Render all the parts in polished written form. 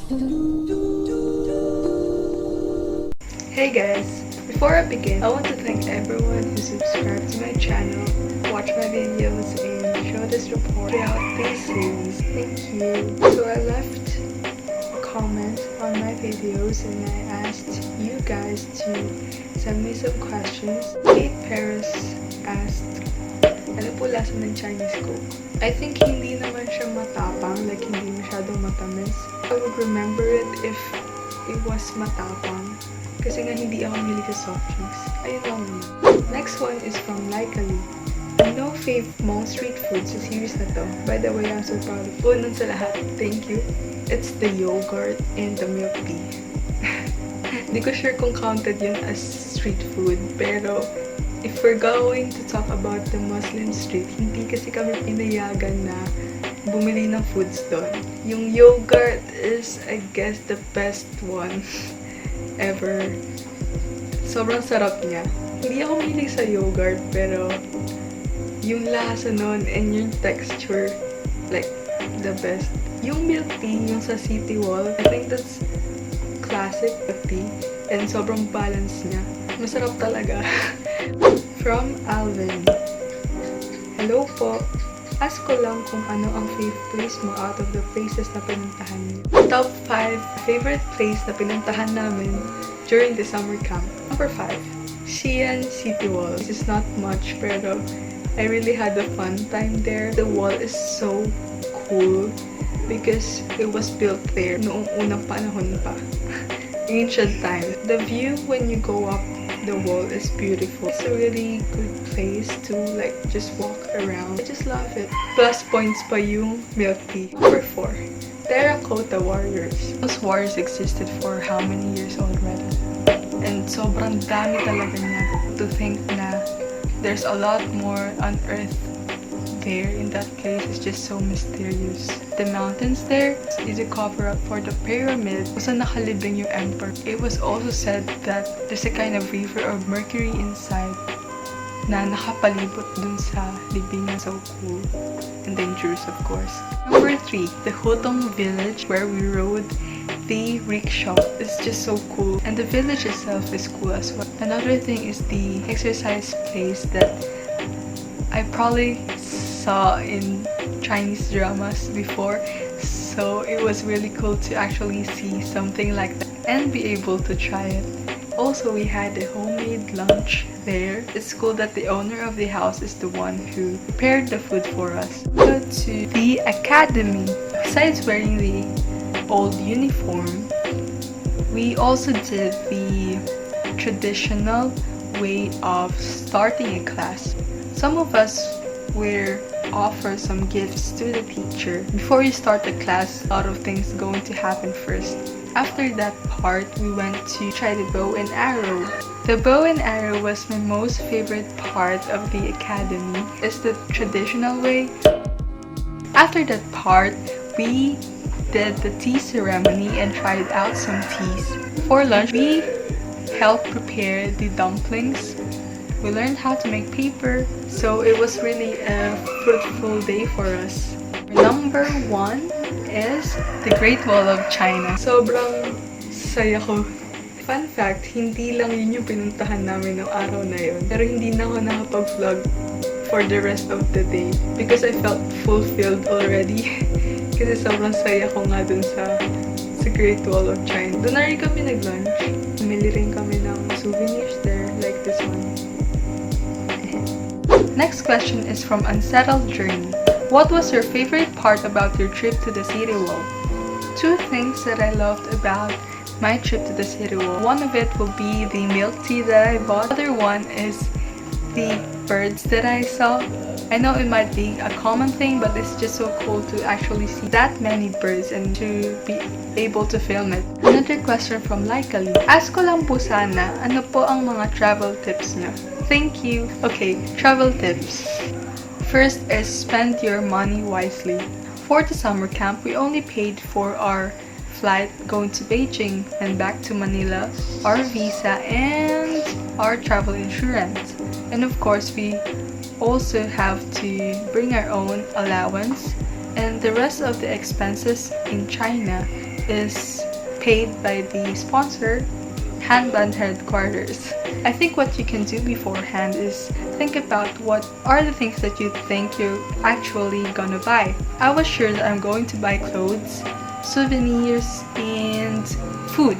Hey guys! Before I begin, I want to thank everyone who subscribed to my channel, watched my videos, and showed us support throughout this series. Thank you! So I left a comment on my videos and I asked you guys to send me some questions. Kate Paris asked, ano po lasa ng Chinese Coke? I think hindi naman siya matapang, like hindi masyadong matamis. I would remember it if it was matapang. Kasi nga hindi ako mahilig sa soft drinks. Ayun lang naman. Next one is from Likely. No fave mong street food sa series na to. By the way, I'm so proud of you. Unang sa lahat, thank you. It's the yogurt and the milk tea. Hindi ko sure kung counted yun as street food. Pero, if we're going to talk about the Muslim street, hindi kasi kami pinayagan na bumili ng foods doon. Yung yogurt is, I guess, the best one ever. Sobrang sarap niya. Hindi ako mahilig sa yogurt, pero yung lasa nun and yung texture, like, the best. Yung milk tea, yung sa City Wall, I think that's classic milk tea. And sobrang balance niya. Masarap talaga. From Alvin. Hello po. Ask ko lang kung ano ang favorite place mo out of the places na pinuntahan niyo. Top 5 favorite place na pinuntahan namin during the summer camp. Number 5, Xi'an City Wall. This is not much, pero I really had a fun time there. The wall is so cool because it was built there noong unang panahon pa. Ancient time. The view when you go up the wall is beautiful. It's a really good place to like just walk around. I just love it. Plus points pa yung milk tea. Number 4, Terracotta Warriors. Those warriors existed for how many years already? And sobrang dami talaga niya. To think na there's a lot more on earth there in that place is just so mysterious. The mountains there is a cover-up for the pyramid kung saan nakalibing yung emperor. It was also said that there's a kind of river of mercury inside na nakapalibot dun sa libingan. So cool and dangerous, of course. Number 3, the Hutong village where we rode the rickshaw. It's just so cool, and the village itself is cool as well. Another thing is the exercise place that I probably saw in Chinese dramas before, so it was really cool to actually see something like that and be able to try it. Also, we had a homemade lunch there. It's cool that the owner of the house is the one who prepared the food for us. Go to the academy. Besides wearing the old uniform, we also did the traditional way of starting a class. Some of us will offer some gifts to the teacher. Before you start the class, a lot of things going to happen first. After that part, we went to try the bow and arrow. The bow and arrow was my most favorite part of the academy. It's the traditional way. After that part, we did the tea ceremony and tried out some teas. For lunch, we helped prepare the dumplings. We learned how to make paper, so it was really a fruitful day for us. Number 1 is the Great Wall of China. Sobrang saya ko. Fun fact, hindi lang yun yung pinuntahan namin ng araw na yun. Pero hindi na ako nakapag-vlog for the rest of the day because I felt fulfilled already. Kasi sobrang saya ko nga dun sa Great Wall of China. Doon na rin kami nag-lunch. Bumili rin kami ng souvenirs there, like this one. Next question is from Unsettled Journey. What was your favorite part about your trip to the City Wall? 2 things that I loved about my trip to the City Wall. One of it will be the milk tea that I bought. The other one is the birds that I saw. I know it might be a common thing, but it's just so cool to actually see that many birds and to be able to film it. Another question from Likely. Ask ko lang po sana, ano po ang mga travel tips niyo? Thank you. Okay, travel tips. First is spend your money wisely. For the summer camp, we only paid for our flight going to Beijing and back to Manila, our visa, and our travel insurance. And of course, we also have to bring our own allowance, and the rest of the expenses in China is paid by the sponsor, Handband Headquarters. I think what you can do beforehand is think about what are the things that you think you're actually gonna buy. I was sure that I'm going to buy clothes, souvenirs, and food,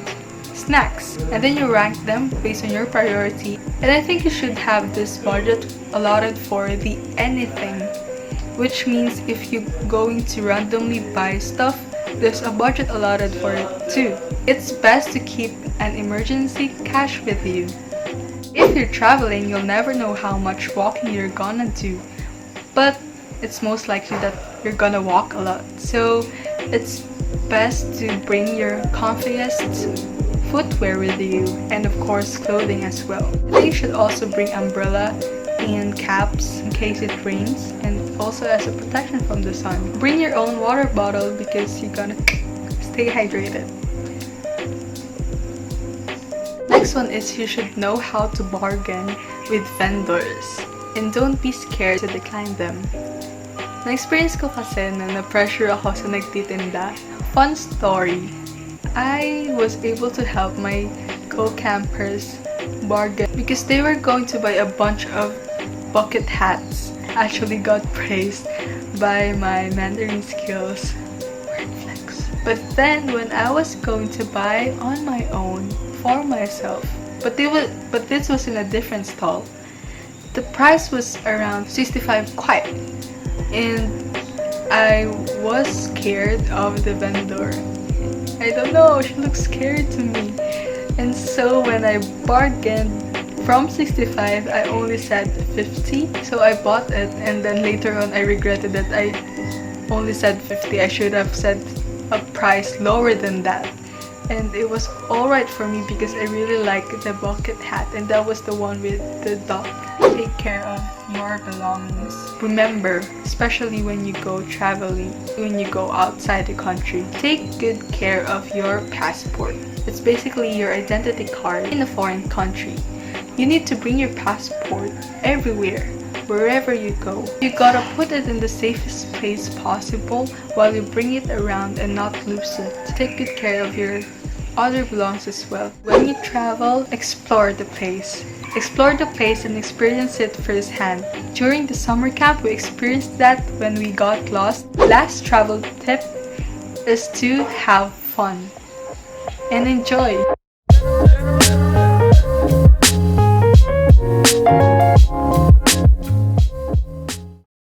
snacks, and then you rank them based on your priority. And I think you should have this budget allotted for the anything, which means if you're going to randomly buy stuff, there's a budget allotted for it too. It's best to keep an emergency cash with you. If you're traveling, you'll never know how much walking you're gonna do, but it's most likely that you're gonna walk a lot. So it's best to bring your comfiest footwear with you, and of course clothing as well. I think you should also bring umbrella and caps in case it rains, and also as a protection from the sun. Bring your own water bottle because you're gonna stay hydrated. Next one is you should know how to bargain with vendors and don't be scared to decline them. Na-experience ko kasi na na-pressure ako sa nagtitinda. Fun story. I was able to help my co-campers bargain because they were going to buy a bunch of bucket hats. Actually got praised by my Mandarin skills. Word flex. But then when I was going to buy on my own for myself, but this was in a different stall. The price was around 65 kwai, and I was scared of the vendor. I don't know, she looked scared to me. And so when I bargained from 65, I only said 50. So I bought it, and then later on I regretted that I only said 50. I should have said a price lower than that. And it was alright for me because I really like the bucket hat, and that was the one with the duck. Take care of your belongings. Remember, especially when you go traveling, when you go outside the country, take good care of your passport. It's basically your identity card in a foreign country. You need to bring your passport everywhere, wherever you go. You gotta put it in the safest place possible while you bring it around and not lose it. Take good care of your other belongings as well. When you travel, explore the place. Explore the place and experience it firsthand. During the summer camp, we experienced that when we got lost. Last travel tip is to have fun and enjoy.